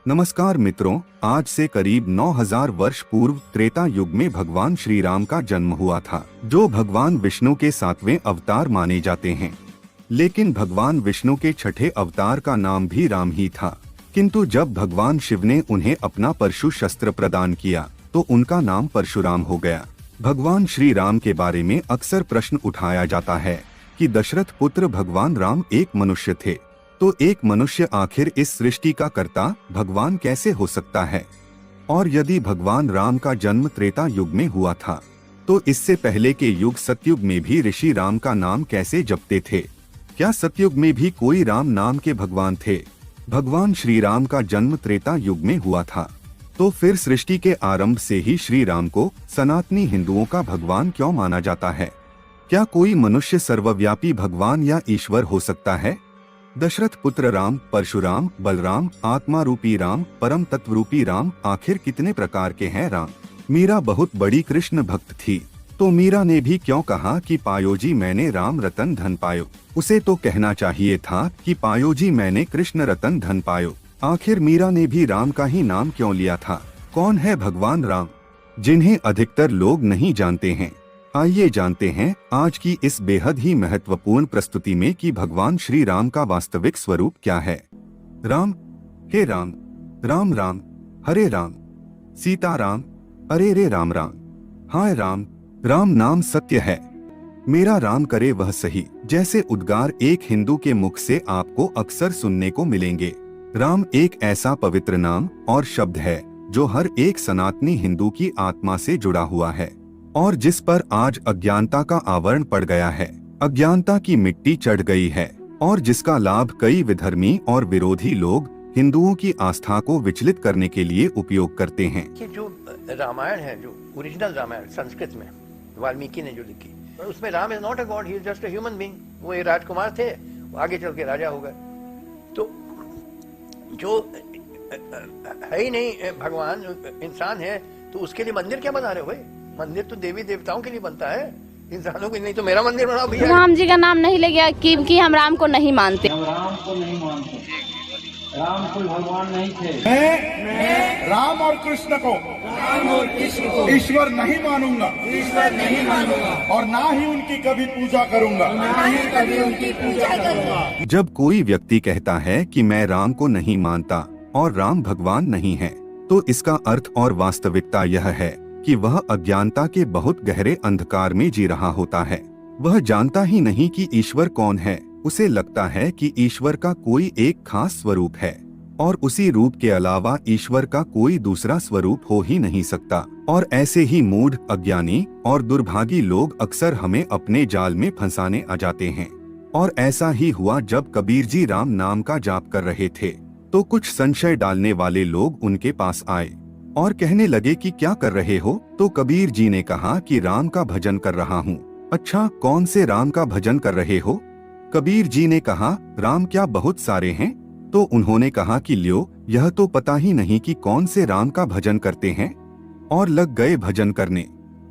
नमस्कार मित्रों, आज से करीब 9000 वर्ष पूर्व त्रेता युग में भगवान श्री राम का जन्म हुआ था, जो भगवान विष्णु के 7वें अवतार माने जाते हैं। लेकिन भगवान विष्णु के छठे अवतार का नाम भी राम ही था, किंतु जब भगवान शिव ने उन्हें अपना परशु शस्त्र प्रदान किया तो उनका नाम परशुराम हो गया। भगवान श्री राम के बारे में अक्सर प्रश्न उठाया जाता है कि दशरथ पुत्र भगवान राम एक मनुष्य थे, तो एक मनुष्य आखिर इस सृष्टि का कर्ता भगवान कैसे हो सकता है? और यदि भगवान राम का जन्म त्रेता युग में हुआ था, तो इससे पहले के युग सतयुग में भी ऋषि राम का नाम कैसे जपते थे? क्या सतयुग में भी कोई राम नाम के भगवान थे? भगवान श्री राम का जन्म त्रेता युग में हुआ था, तो फिर सृष्टि के आरंभ से ही श्री राम को सनातनी हिंदुओं का भगवान क्यों माना जाता है? क्या कोई मनुष्य सर्वव्यापी भगवान या ईश्वर हो सकता है? दशरथ पुत्र राम, परशुराम, बलराम, आत्मा रूपी राम, परम तत्व रूपी राम, आखिर कितने प्रकार के हैं राम? मीरा बहुत बड़ी कृष्ण भक्त थी, तो मीरा ने भी क्यों कहा कि पायो जी मैंने राम रतन धन पायो? उसे तो कहना चाहिए था कि पायो जी मैंने कृष्ण रतन धन पायो। आखिर मीरा ने भी राम का ही नाम क्यों लिया था? कौन है भगवान राम, जिन्हें अधिकतर लोग नहीं जानते हैं? आइए जानते हैं आज की इस बेहद ही महत्वपूर्ण प्रस्तुति में कि भगवान श्री राम का वास्तविक स्वरूप क्या है। राम, हे राम, राम राम, हरे राम, सीता राम, अरे रे राम राम, हाय राम, राम नाम सत्य है, मेरा राम करे वह सही, जैसे उद्गार एक हिंदू के मुख से आपको अक्सर सुनने को मिलेंगे। राम एक ऐसा पवित्र नाम और शब्द है जो हर एक सनातनी हिंदू की आत्मा से जुड़ा हुआ है और जिस पर आज अज्ञानता का आवरण पड़ गया है, अज्ञानता की मिट्टी चढ़ गई है और जिसका लाभ कई विधर्मी और विरोधी लोग हिंदुओं की आस्था को विचलित करने के लिए उपयोग करते हैं। कि जो रामायण है, जो ओरिजिनल रामायण संस्कृत में वाल्मीकि ने जो लिखी, उसमें Ram is not a God, he is just a human being. वो एक राजकुमार थे, वो आगे चल के राजा हो गए। तो जो है ही नहीं भगवान, इंसान है, तो उसके लिए मंदिर क्या बना रहे हो भाई? मंदिर तो देवी देवताओं के लिए बनता है, इंसानों के नहीं। तो मेरा मंदिर बनाओ भैया। राम जी का नाम नहीं ले गया कि हम राम को नहीं मानते। हम राम को नहीं मानते, राम कोई भगवान नहीं थे। मैं राम और कृष्ण को ईश्वर नहीं मानूंगा, और ना ही उनकी कभी पूजा करूंगा। जब कोई व्यक्ति कहता है कि मैं राम को नहीं मानता और राम भगवान नहीं है, तो इसका अर्थ और वास्तविकता यह है कि वह अज्ञानता के बहुत गहरे अंधकार में जी रहा होता है। वह जानता ही नहीं कि ईश्वर कौन है। उसे लगता है कि ईश्वर का कोई एक खास स्वरूप है और उसी रूप के अलावा ईश्वर का कोई दूसरा स्वरूप हो ही नहीं सकता। और ऐसे ही मूढ़, अज्ञानी और दुर्भागी लोग अक्सर हमें अपने जाल में फंसाने आ जाते हैं। और ऐसा ही हुआ जब कबीर जी राम नाम का जाप कर रहे थे, तो कुछ संशय डालने वाले लोग उनके पास आए और कहने लगे कि क्या कर रहे हो? तो कबीर जी ने कहा कि राम का भजन कर रहा हूँ। अच्छा, कौन से राम का भजन कर रहे हो? कबीर जी ने कहा, राम क्या बहुत सारे हैं? तो उन्होंने कहा कि ल्यो, यह तो पता ही नहीं कि कौन से राम का भजन करते हैं, और लग गए भजन करने।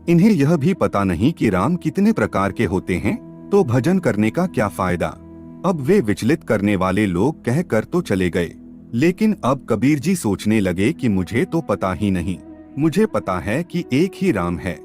इन्हें यह भी पता नहीं कि राम कितने प्रकार के होते हैं, तो भजन करने का क्या फायदा? अब वे विचलित करने वाले लोग कह कर तो चले गए, लेकिन अब कबीर जी सोचने लगे कि मुझे तो पता ही नहीं, मुझे पता है कि एक ही राम है।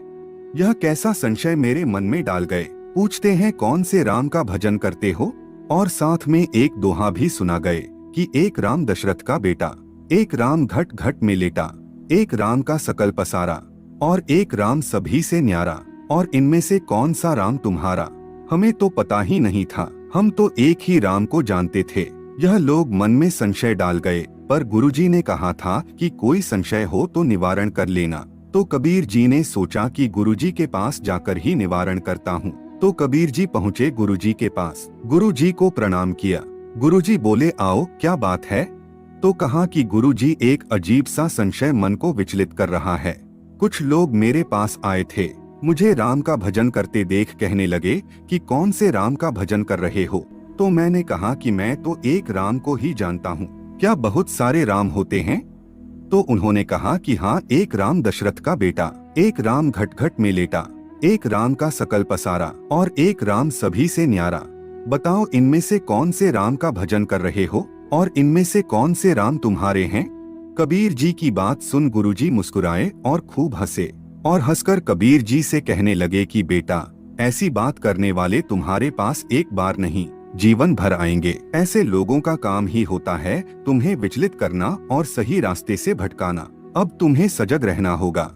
यह कैसा संशय मेरे मन में डाल गए। पूछते हैं कौन से राम का भजन करते हो? और साथ में एक दोहा भी सुना गए कि एक राम दशरथ का बेटा, एक राम घट घट में लेटा, एक राम का सकल पसारा, और एक राम सभी से न्यारा, और इनमें से कौन सा राम तुम्हारा? हमें तो पता ही नहीं था, हम तो एक ही राम को जानते थे। यह लोग मन में संशय डाल गए, पर गुरुजी ने कहा था कि कोई संशय हो तो निवारण कर लेना। तो कबीर जी ने सोचा कि गुरुजी के पास जाकर ही निवारण करता हूँ। तो कबीर जी पहुँचे गुरुजी के पास, गुरुजी को प्रणाम किया। गुरुजी बोले, आओ, क्या बात है? तो कहा कि गुरुजी, एक अजीब सा संशय मन को विचलित कर रहा है। कुछ लोग मेरे पास आए थे, मुझे राम का भजन करते देख कहने लगे कि कौन से राम का भजन कर रहे हो? तो मैंने कहा कि मैं तो एक राम को ही जानता हूँ, क्या बहुत सारे राम होते हैं? तो उन्होंने कहा कि हाँ, एक राम दशरथ का बेटा, एक राम घट घट में लेटा, एक राम का सकल पसारा, और एक राम सभी से न्यारा। बताओ, इनमें से कौन से राम का भजन कर रहे हो और इनमें से कौन से राम तुम्हारे हैं? कबीर जी की बात सुन गुरुजी मुस्कुराए और खूब हंसे और हंसकर कबीर जी से कहने लगे कि बेटा, ऐसी बात करने वाले तुम्हारे पास एक बार नहीं जीवन भर आएंगे। ऐसे लोगों का काम ही होता है तुम्हें विचलित करना और सही रास्ते से भटकाना। अब तुम्हें सजग रहना होगा।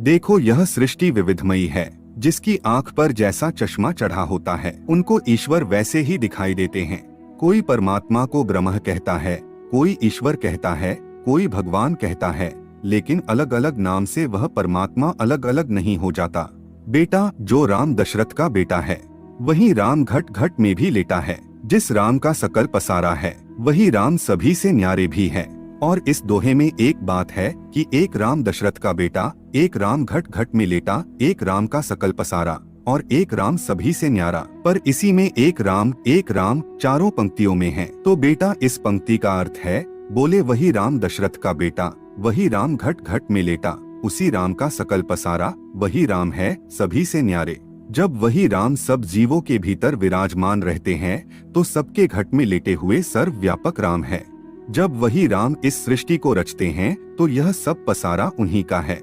देखो, यह सृष्टि विविधमयी है। जिसकी आंख पर जैसा चश्मा चढ़ा होता है उनको ईश्वर वैसे ही दिखाई देते हैं। कोई परमात्मा को ब्रह्म कहता है, कोई ईश्वर कहता है, कोई भगवान कहता है, लेकिन अलग अलग नाम से वह परमात्मा अलग अलग नहीं हो जाता। बेटा, जो राम दशरथ का बेटा है वही राम घट घट में भी लेटा है। जिस राम का सकल पसारा है वही राम सभी से न्यारे भी है। और इस दोहे में एक बात है कि एक राम दशरथ का बेटा, एक राम घट घट में लेटा, एक राम का सकल पसारा और एक राम सभी से न्यारा। पर इसी में एक राम चारों पंक्तियों में है। तो बेटा, इस पंक्ति का अर्थ है, बोले वही राम दशरथ का बेटा, वही राम घट घट में लेटा, उसी राम का सकल पसारा, वही राम है सभी से न्यारे। जब वही राम सब जीवों के भीतर विराजमान रहते हैं तो सबके घट में लेटे हुए सर्वव्यापक राम है। जब वही राम इस सृष्टि को रचते हैं तो यह सब पसारा उन्हीं का है।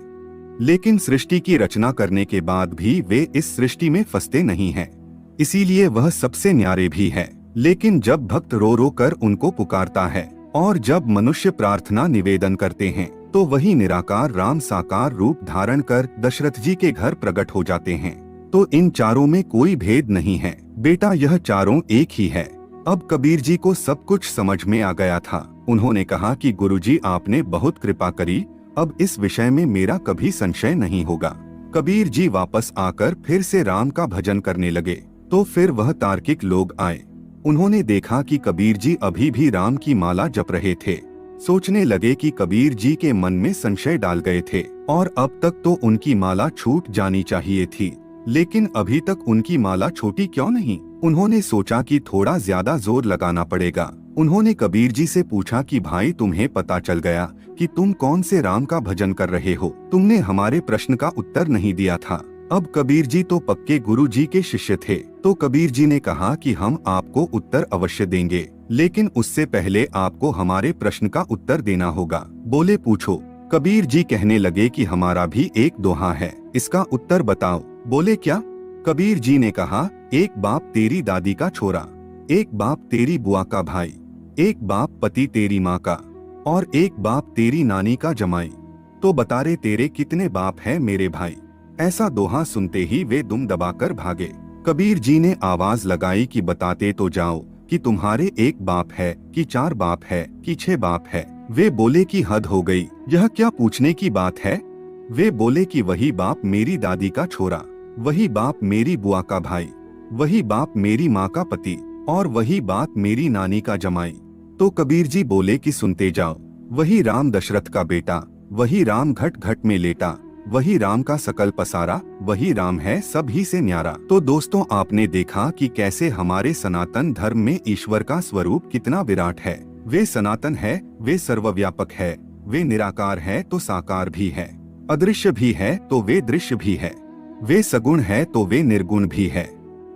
लेकिन सृष्टि की रचना करने के बाद भी वे इस सृष्टि में फंसते नहीं हैं। इसीलिए वह सबसे न्यारे भी है। लेकिन जब भक्त रो रो कर उनको पुकारता है और जब मनुष्य प्रार्थना निवेदन करते हैं तो वही निराकार राम साकार रूप धारण कर दशरथ जी के घर प्रकट हो जाते हैं। तो इन चारों में कोई भेद नहीं है बेटा, यह चारों एक ही है। अब कबीर जी को सब कुछ समझ में आ गया था। उन्होंने कहा कि गुरुजी, आपने बहुत कृपा करी, अब इस विषय में मेरा कभी संशय नहीं होगा। कबीर जी वापस आकर फिर से राम का भजन करने लगे। तो फिर वह तार्किक लोग आए। उन्होंने देखा कि कबीर जी अभी भी राम की माला जप रहे थे। सोचने लगे कि कबीर जी के मन में संशय डाल गए थे और अब तक तो उनकी माला छूट जानी चाहिए थी, लेकिन अभी तक उनकी माला छोटी क्यों नहीं। उन्होंने सोचा कि थोड़ा ज्यादा जोर लगाना पड़ेगा। उन्होंने कबीर जी से पूछा कि भाई, तुम्हें पता चल गया कि तुम कौन से राम का भजन कर रहे हो? तुमने हमारे प्रश्न का उत्तर नहीं दिया था। अब कबीर जी तो पक्के गुरु जी के शिष्य थे, तो कबीर जी ने कहा कि हम आपको उत्तर अवश्य देंगे, लेकिन उससे पहले आपको हमारे प्रश्न का उत्तर देना होगा। बोले, पूछो। कबीर जी कहने लगे कि हमारा भी एक दोहा है, इसका उत्तर बताओ। बोले, क्या? कबीर जी ने कहा, एक बाप तेरी दादी का छोरा, एक बाप तेरी बुआ का भाई, एक बाप पति तेरी माँ का और एक बाप तेरी नानी का जमाई। तो बता रे तेरे कितने बाप हैं मेरे भाई? ऐसा दोहा सुनते ही वे दुम दबाकर भागे। कबीर जी ने आवाज लगाई कि बताते तो जाओ कि तुम्हारे एक बाप है कि चार बाप है कि 6 बाप है। वे बोले कि हद हो गई, यह क्या पूछने की बात है? वे बोले कि वही बाप मेरी दादी का छोरा, वही बाप मेरी बुआ का भाई, वही बाप मेरी माँ का पति और वही बाप मेरी नानी का जमाई। तो कबीर जी बोले कि सुनते जाओ, वही राम दशरथ का बेटा, वही राम घट घट में लेटा, वही राम का सकल पसारा, वही राम है सब ही से न्यारा। तो दोस्तों, आपने देखा कि कैसे हमारे सनातन धर्म में ईश्वर का स्वरूप कितना विराट है। वे सनातन है, वे सर्वव्यापक है, वे निराकार है तो साकार भी है, अदृश्य भी है तो वे दृश्य भी है, वे सगुण है तो वे निर्गुण भी है,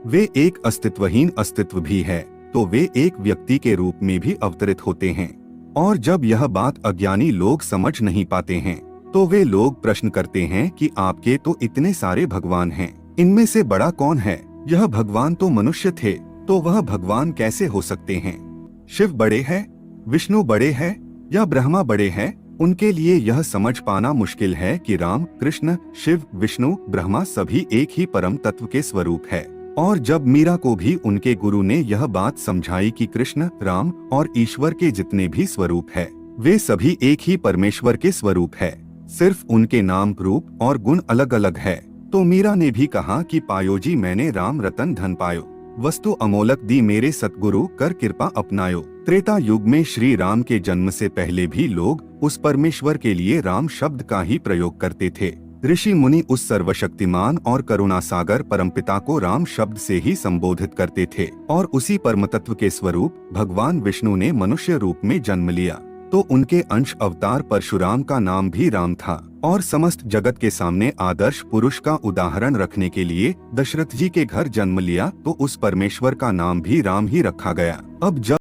वे एक अस्तित्वहीन अस्तित्व भी है तो वे एक व्यक्ति के रूप में भी अवतरित होते हैं। और जब यह बात अज्ञानी लोग समझ नहीं पाते हैं तो वे लोग प्रश्न करते हैं कि आपके तो इतने सारे भगवान हैं, इनमें से बड़ा कौन है? यह भगवान तो मनुष्य थे, तो वह भगवान कैसे हो सकते हैं? शिव बड़े हैं, विष्णु बड़े हैं या ब्रह्मा बड़े हैं? उनके लिए यह समझ पाना मुश्किल है कि राम, कृष्ण, शिव, विष्णु, ब्रह्मा सभी एक ही परम तत्व के स्वरूप है। और जब मीरा को भी उनके गुरु ने यह बात समझाई कि कृष्ण, राम और ईश्वर के जितने भी स्वरूप है वे सभी एक ही परमेश्वर के स्वरूप है, सिर्फ उनके नाम, रूप और गुण अलग अलग है, तो मीरा ने भी कहा कि पायो जी मैंने राम रतन धन पायो, वस्तु अमोलक दी मेरे सतगुरु कर कृपा अपनायो। त्रेता युग में श्री राम के जन्म से पहले भी लोग उस परमेश्वर के लिए राम शब्द का ही प्रयोग करते थे। ऋषि मुनि उस सर्वशक्तिमान और करुणा सागर परमपिता को राम शब्द से ही संबोधित करते थे और उसी परम तत्व के स्वरूप भगवान विष्णु ने मनुष्य रूप में जन्म लिया, तो उनके अंश अवतार परशुराम का नाम भी राम था। और समस्त जगत के सामने आदर्श पुरुष का उदाहरण रखने के लिए दशरथ जी के घर जन्म लिया, तो उस परमेश्वर का नाम भी राम ही रखा गया। अब जब